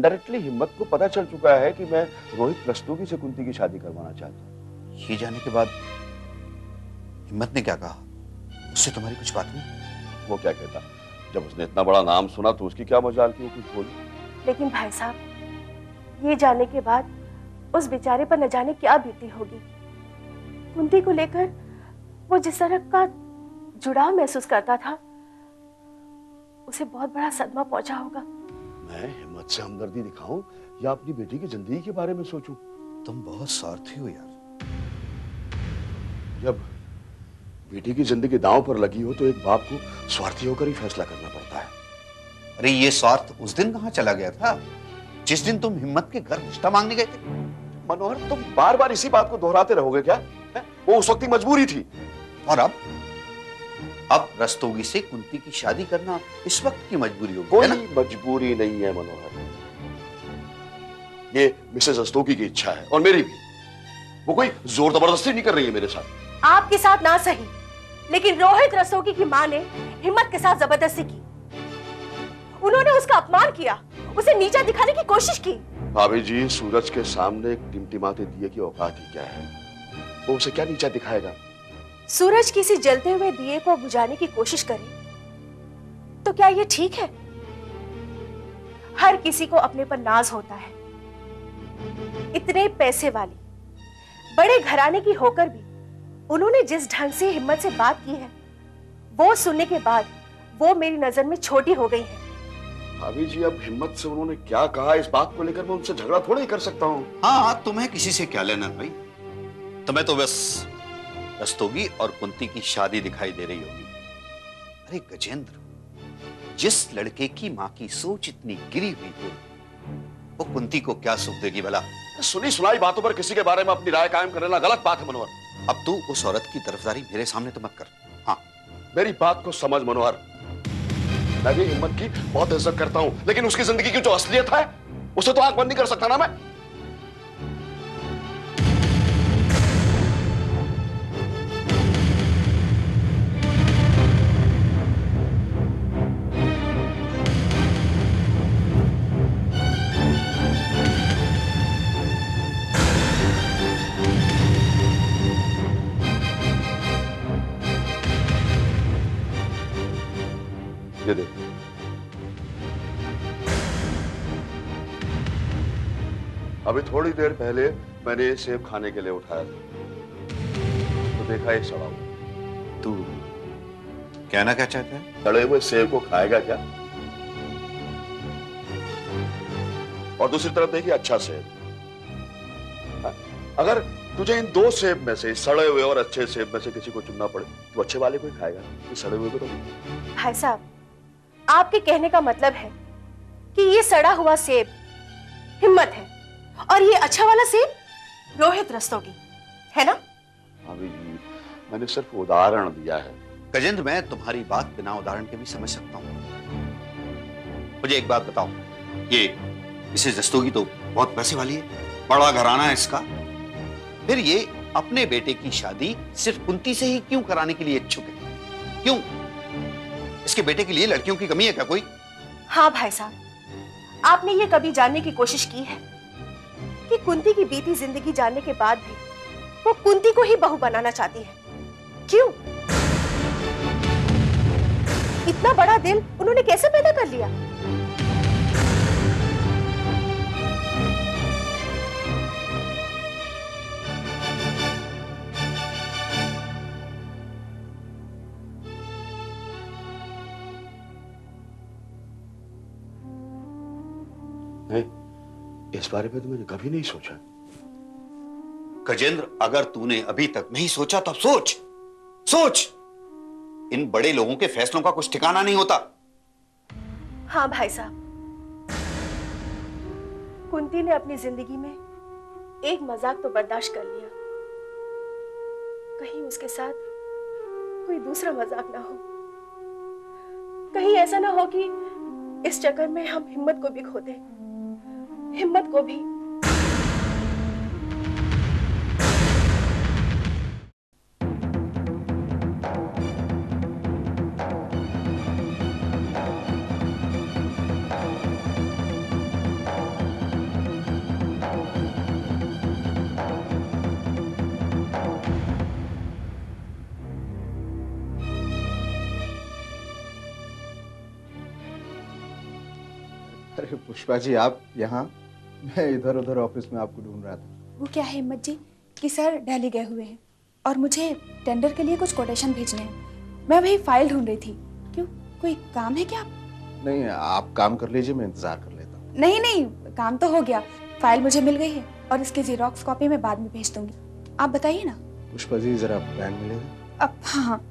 Indirectly हिम्मत को पता चल चुका है कि मैं रोहित रस्तोगी से कुंती की शादी करवाना चाहता हूँ। ये जाने के बाद हिम्मत ने क्या कहा? उससे तुम्हारी कुछ बात हुई? वो क्या कहता, जब उसने इतना बड़ा नाम सुना तो उसकी क्या मजाल की वो कुछ बोली। लेकिन भाई साहब, ये जानने के बाद उस बेचारे पर न जाने क्या बीती होगी। कुंती को लेकर वो जिस तरह का जुड़ाव महसूस करता था, उसे बहुत बड़ा सदमा पहुंचा होगा। मैं हिम्मत से हमदर्दी दिखाऊं या अपनी बेटी की जिंदगी के बारे में सोचूं? तुम बहुत स्वार्थी हो यार। जब बेटी की जिंदगी दांव पर लगी हो तो एक बाप को स्वार्थी होकर ही फैसला करना पड़ता है। अरे ये स्वार्थ उस दिन कहां चला गया था जिस दिन तुम हिम्मत के घर रिश्ता मांगने गए थे? मनोहर, तुम बार बार इसी बात को दोहराते रहोगे क्या? वो उस वक्त की मजबूरी थी। और अब रस्तोगी से कुंती की शादी करना इस वक्त की मजबूरी होगी, कोई है ना? मजबूरी नहीं है मनोहर, ये मिसेस रस्तोगी की इच्छा है और मेरी भी। वो कोई जोर जबरदस्ती नहीं कर रही है मेरे साथ। आपके साथ ना सही, लेकिन रोहित रस्तोगी की मां ने हिम्मत के साथ जबरदस्ती की। उन्होंने उसका अपमान किया, उसे नीचा दिखाने की कोशिश की। भाभी जी, सूरज के सामने एक टिमटिमाते दिए की औकात ही क्या है? वो उसे क्या नीचा दिखाएगा? सूरज किसी जलते हुए दिए को बुझाने की कोशिश करे तो क्या ये ठीक है? हर किसी को अपने पर नाज होता है। इतने पैसे वाली बड़े घराने की होकर भी उन्होंने जिस ढंग से हिम्मत से बात की है, वो सुनने के बाद वो मेरी नजर में छोटी हो गई है। भाभी जी, अब हिम्मत से उन्होंने क्या कहा इस बात को लेकर मैं उनसे झगड़ा थोड़ा ही कर सकता हूँ। हाँ, तुम्हें किसी से क्या लेना भाई? तुम्हें तो बस रस्तोगी और कुंती की शादी दिखाई दे रही होगी। अरे गजेंद्र, जिस लड़के की मां की सोच इतनी गिरी हुई हो, वो कुंती को क्या सुख देगी भला? सुनी सुनाई बातों पर किसी के बारे में अपनी राय कायम करना गलत बात है मनोहर। अब तू उस औरत की तरफदारी मेरे सामने तो मत कर। हाँ, मेरी बात को समझ मनोहर, मैं भी हिम्मत की बहुत इज्जत करता हूं, लेकिन उसकी जिंदगी की जो असलियत है उसे तो आंख बंद नहीं कर सकता ना मैं। ये देख, अभी थोड़ी देर पहले मैंने ये सेब खाने के लिए उठाया था तो देखा ये सड़ा हुआ। तू कहना क्या चाहता है? सड़े हुए सेब को खाएगा क्या? और दूसरी तरफ देखिए अच्छा सेब। अगर तुझे इन दो सेब में से, सड़े हुए और अच्छे सेब में से किसी को चुनना पड़े तो अच्छे वाले को ही खाएगा, ये सड़े हुए को तो। भाई साहब, आपके कहने का मतलब है कि ये सड़ा हुआ सेब हिम्मत है और ये अच्छा वाला सेब रोहित रस्तोगी, है ना? भाभी जी, मैंने सिर्फ उदाहरण दिया है। गजेंद्र, मैं तुम्हारी बात बिना उदाहरण के भी समझ सकता हूं। मुझे एक बात बताओ, ये इसे रस्तोगी तो बहुत पैसे वाली है, बड़ा घराना है इसका, फिर ये अपने बेटे की शादी सिर्फ कुंती से ही क्यों कराने के लिए इच्छुक है? क्यों? इसके बेटे के लिए लड़कियों की कमी है क्या कोई? हाँ भाई साहब, आपने ये कभी जानने की कोशिश की है कि कुंती की बीती जिंदगी जानने के बाद भी वो कुंती को ही बहू बनाना चाहती है? क्यों? इतना बड़ा दिल उन्होंने कैसे पैदा कर लिया? नहीं, इस बारे में तो मैंने कभी नहीं सोचा। गजेंद्र, अगर तूने अभी तक नहीं सोचा तब सोच। सोच, इन बड़े लोगों के फैसलों का कुछ ठिकाना नहीं होता। हाँ भाई साहब, कुंती ने अपनी जिंदगी में एक मजाक तो बर्दाश्त कर लिया, कहीं उसके साथ कोई दूसरा मजाक ना हो। कहीं ऐसा ना हो कि इस चक्कर में हम हिम्मत को भी खो दें, हिम्मत को भी। अरे पुष्पा जी, आप यहाँ? मैं इधर उधर ऑफिस में आपको ढूंढ रहा था। वो क्या है हिम्मत जी कि सर दिल्ली गए हुए हैं और मुझे टेंडर के लिए कुछ कोटेशन भेजने हैं। मैं वही फाइल ढूंढ रही थी। क्यों, कोई काम है क्या? नहीं, आप काम कर लीजिए, मैं इंतजार कर लेता हूँ। नहीं नहीं, काम तो हो गया। फाइल मुझे मिल गई है और इसकी जीरोक्स कॉपी मैं बाद में भेज दूंगी। आप बताइए ना। पुष्पा जी, जरा पेन मिलेगा? अब हाँ हाँ।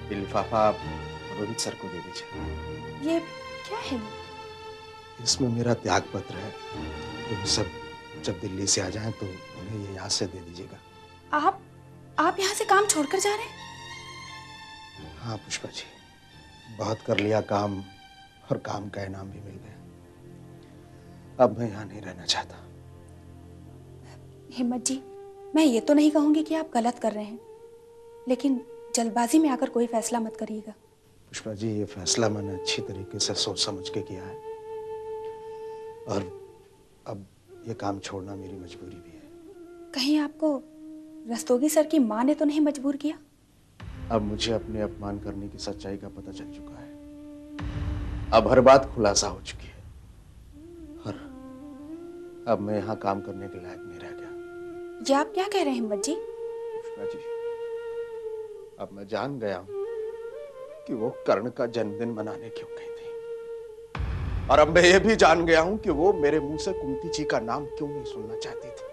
ये लिफाफा आप रोहित सर को दे दीजिए। ये क्या है? इसमें मेरा त्याग पत्र है। तुम सब जब दिल्ली से आ जाएं तो उन्हें ये यहाँ से दे दीजिएगा। आप यहाँ से काम छोड़कर जा रहे हैं? हाँ पुष्पा जी, बहुत कर लिया काम और काम का इनाम भी मिल गया। अब मैं यहाँ नहीं रहना चाहता। हिम्मत जी, मैं ये तो नहीं कहूंगी कि आप गलत कर रहे हैं, लेकिन जल्दबाजी में आकर कोई फैसला मत करिएगा। पुष्पा जी, ये फैसला मैंने अच्छी तरीके से सोच समझ के किया है और अब ये काम छोड़ना मेरी मजबूरी भी है। कहीं आपको रस्तोगी सर की माँ ने तो नहीं मजबूर किया? अब मुझे अपने अपमान करने की सच्चाई का पता चल चुका है। अब हर बात खुलासा हो चुकी है और अब मैं यहाँ काम करने के लायक नहीं रह गया। ये आप क्या कह रहे हैं हिम्मत जी? पुष्पा जी, अब मैं जान गया हूं कि वो कर्ण का जन्मदिन मनाने क्यों गई थी और अब मैं ये भी जान गया हूं कि वो मेरे मुंह से कुंती जी का नाम क्यों नहीं सुनना चाहती थी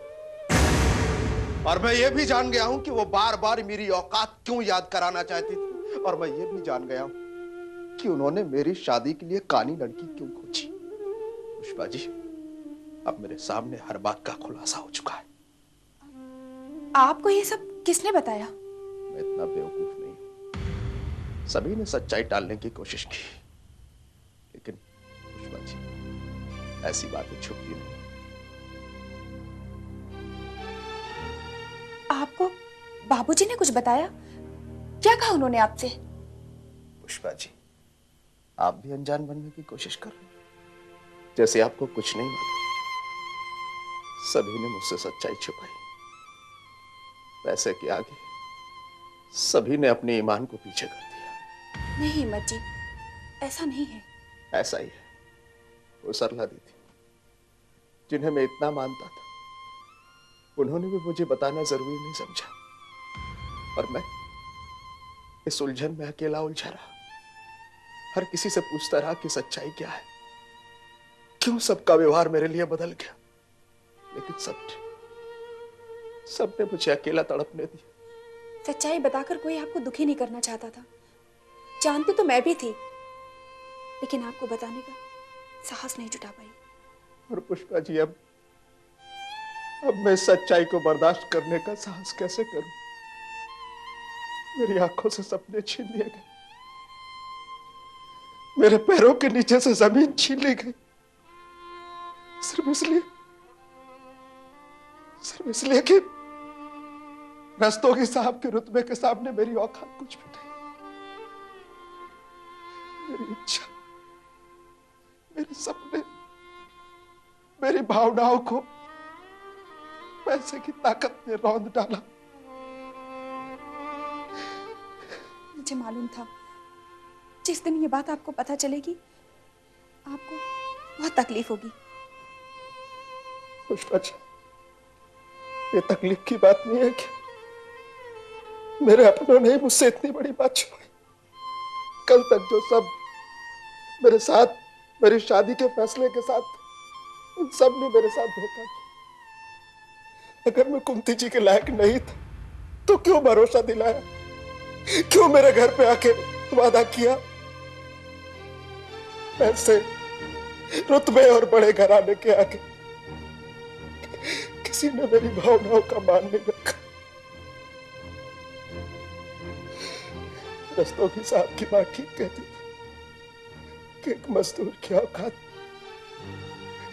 और मैं ये भी जान गया हूं कि वो बार बार मेरी औकात क्यों याद कराना चाहती थी और मैं ये भी जान गया हूं कि उन्होंने मेरी शादी के लिए कानी लड़की क्यों खोजी। पुष्पा जी, अब मेरे सामने हर बात का खुलासा हो चुका है। आपको ये सब किसने बताया? मैं इतना बेवकूफ नहीं हूं। सभी ने सच्चाई टालने की कोशिश की, लेकिन पुष्पा जी, ऐसी बातें छुपती नहीं। आपको बाबूजी ने कुछ बताया? क्या कहा उन्होंने आपसे? पुष्पा जी, आप भी अनजान बनने की कोशिश कर रहे हैं, जैसे आपको कुछ नहीं मालूम। सभी ने मुझसे सच्चाई छुपाई। पैसे के आगे सभी ने अपने ईमान को पीछे कर दिया। नहीं हिम्मत जी, ऐसा नहीं है। ऐसा ही है। वो सरला दीदी, जिन्हें मैं इतना मानता था, उन्होंने भी मुझे बताना जरूरी नहीं समझा और मैं इस उलझन में अकेला उलझा रहा। हर किसी से पूछता रहा कि सच्चाई क्या है, क्यों सबका व्यवहार मेरे लिए बदल गया, लेकिन सबने मुझे अकेला तड़पने दिया। सच्चाई बताकर कोई आपको दुखी नहीं करना चाहता था। जानती तो मैं भी थी, लेकिन आपको बताने का साहस नहीं जुटा पाई। और पुष्पा जी, अब मैं सच्चाई को बर्दाश्त करने का साहस कैसे करूं? मेरी आंखों से सपने छीन लिए गए, मेरे पैरों के नीचे से जमीन छीन ली गई, सिर्फ इसलिए कि रस्तोगी साहब के रुतबे के सामने मेरी औकात कुछ भी नहीं। मेरी इच्छा, मेरे सपने, मेरी भावनाओं को पैसे की ताकत ने रौंद डाला। मुझे मालूम था जिस दिन ये बात आपको पता चलेगी, आपको बहुत तकलीफ होगी। पुष्पा जी, ये तकलीफ की बात नहीं है कि मेरे अपनों ने मुझसे इतनी बड़ी बात छुपाई। कल तक जो सब मेरे साथ, मेरी शादी के फैसले के साथ, उन सब ने मेरे साथ धोखा किया। अगर मैं कुंती जी के लायक नहीं था तो क्यों भरोसा दिलाया, क्यों मेरे घर पे आके वादा किया? पैसे, रुतबे और बड़े घराने के आगे किसी ने मेरी भावनाओं का मान नहीं रखा। रस्तोगी साहब की बात ठीक कहती थी कि एक मजदूर की औकात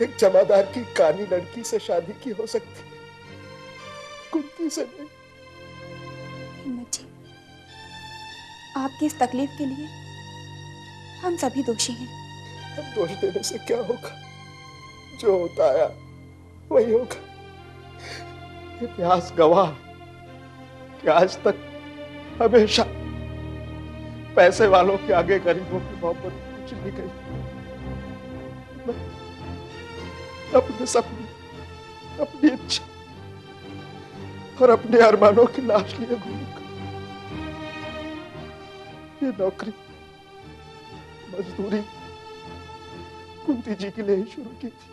एक जमादार की कानी लड़की से शादी की हो सकती है, कुंती से नहीं। हिम्मत जी, आपकी इस तकलीफ के लिए हम सभी दोषी हैं। अब दोष देने से क्या होगा? जो होता आया वही होगा। इतिहास गवाह कि आज तक हमेशा पैसे वालों के आगे गरीबों की मोहब्बत कुछ नहीं गई। अपने सपने, अपनी इच्छा और अपने अरमानों की लाश लिए घूमूंगा। ये नौकरी, मजदूरी कुंती जी के लिए ही शुरू की थी,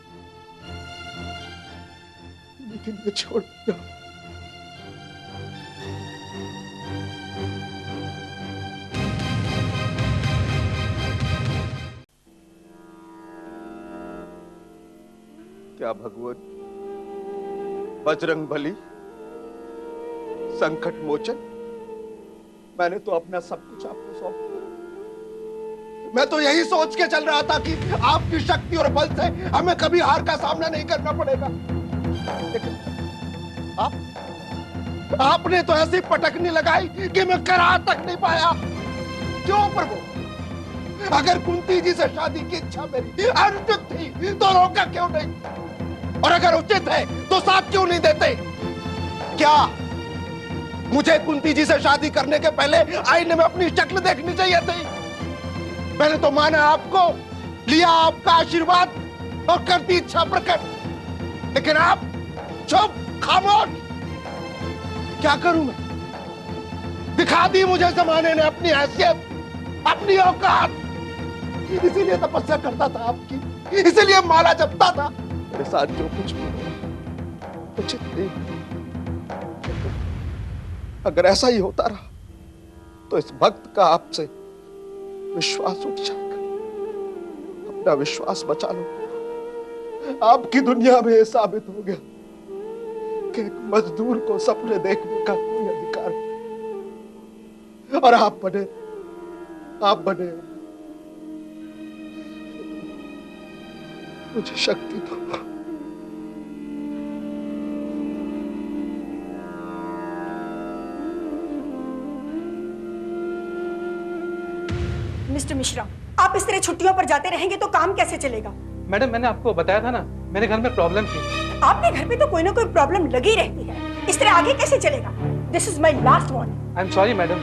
लेकिन ये छोड़ दिया। क्या भगवान बजरंग बली, संकट मोचन, मैंने तो अपना सब कुछ आपको सौंप दिया। मैं तो यही सोच के चल रहा था कि आपकी शक्ति और बल से हमें कभी हार का सामना नहीं करना पड़ेगा, लेकिन आपने तो ऐसी पटकनी लगाई कि मैं करा तक नहीं पाया। क्यों प्रभु? अगर कुंती जी से शादी की इच्छा मेरी अनुचित थी तो रोका क्यों नहीं? और अगर उचित है तो साथ क्यों नहीं देते? क्या मुझे कुंती जी से शादी करने के पहले आईने में अपनी शक्ल देखनी चाहिए थी? मैंने तो माना आपको, लिया आपका आशीर्वाद और कर दी इच्छा प्रकट, लेकिन आप चुप, खामोश। क्या करूं मैं? दिखा दी मुझे जमाने ने अपनी हैसियत, अपनी औकात। इसीलिए तपस्या करता था आपकी, इसीलिए माला जपता था। मेरे साथ जो कुछ भी उचित नहीं। अगर ऐसा ही होता रहा तो इस भक्त का आपसे विश्वास उठ जाएगा। अपना विश्वास बचा लो। आपकी दुनिया में यह साबित हो गया कि एक मजदूर को सपने देखने का कोई अधिकार नहीं। और आप बने मुझे शक्ति दो। मिस्टर मिश्रा, आप इस तरह छुट्टियों पर जाते रहेंगे तो काम कैसे चलेगा? मैडम, मैंने आपको बताया था ना, मेरे घर में प्रॉब्लम थी। आपके घर पे तो कोई ना कोई प्रॉब्लम लगी रहती है, इस तरह आगे कैसे चलेगा? This is my last warning. I am sorry madam.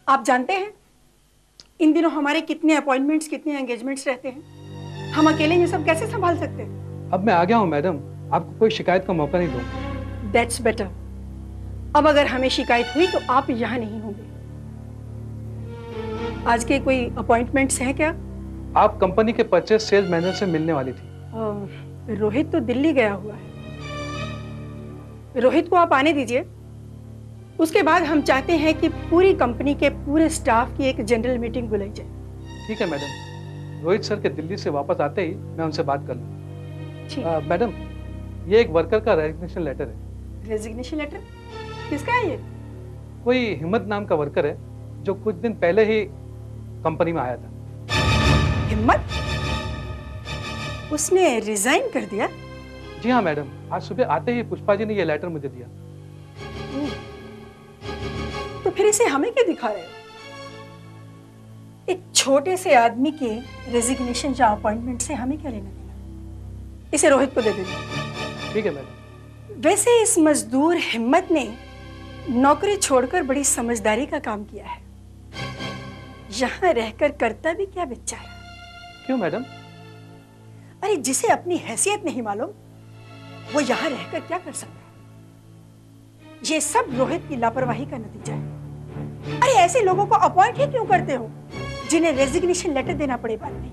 आप जानते हैं इन दिनों हमारे कितने अपॉइंटमेंट्स, कितने एंगेजमेंट्स रहते हैं। हम अकेले ये सब कैसे संभाल सकते हैं? अब मैं आ गया हूँ मैडम, आपको कोई शिकायत का मौका नहीं दूंगा। That's better. अब अगर हमें शिकायत हुई तो आप यहाँ नहीं होंगे। आज के कोई अपॉइंटमेंट्स हैं क्या? आप कंपनी के परचेज सेल्स मैनेजर से मिलने वाली थी। रोहित तो दिल्ली गया हुआ है। रोहित को आप आने दीजिए। उसके बाद हम चाहते हैं कि पूरी कंपनी के पूरे स्टाफ की एक जनरल मीटिंग बुलाई जाए। ठीक है मैडम, रोहित सर के दिल्ली से वापस आते ही मैं उनसे बात कर लूँगा। ठीक। मैडम, ये एक वर्कर का रेजिग्नेशन लेटर है। रेजिग्नेशन लेटर किसका है ये? कोई हिम्मत नाम का वर्कर है जो कुछ दिन पहले ही कंपनी में आया था। हिम्मत? उसने रिजाइन कर दिया? जी हाँ मैडम, आज सुबह आते ही पुष्पा जी ने ये लेटर मुझे दिया। तो फिर इसे हमें क्या दिखा रहे हो? एक छोटे से आदमी के रेजिग्नेशन या अपॉइंटमेंट से हमें क्या लेना देना? इसे रोहित को दे देना। ठीक है मैडम। वैसे इस मजदूर हिम्मत ने नौकरी छोड़कर बड़ी समझदारी का काम किया है। यहां रहकर करता भी क्या बेचारा? क्यों मैडम? अरे जिसे अपनी हैसियत नहीं मालूम वो यहां रहकर क्या कर सकता है? ये सब रोहित की लापरवाही का नतीजा है। अरे ऐसे लोगों को अपॉइंट ही क्यों करते हो जिन्हें रेजिग्नेशन लेटर देना पड़े बाद में?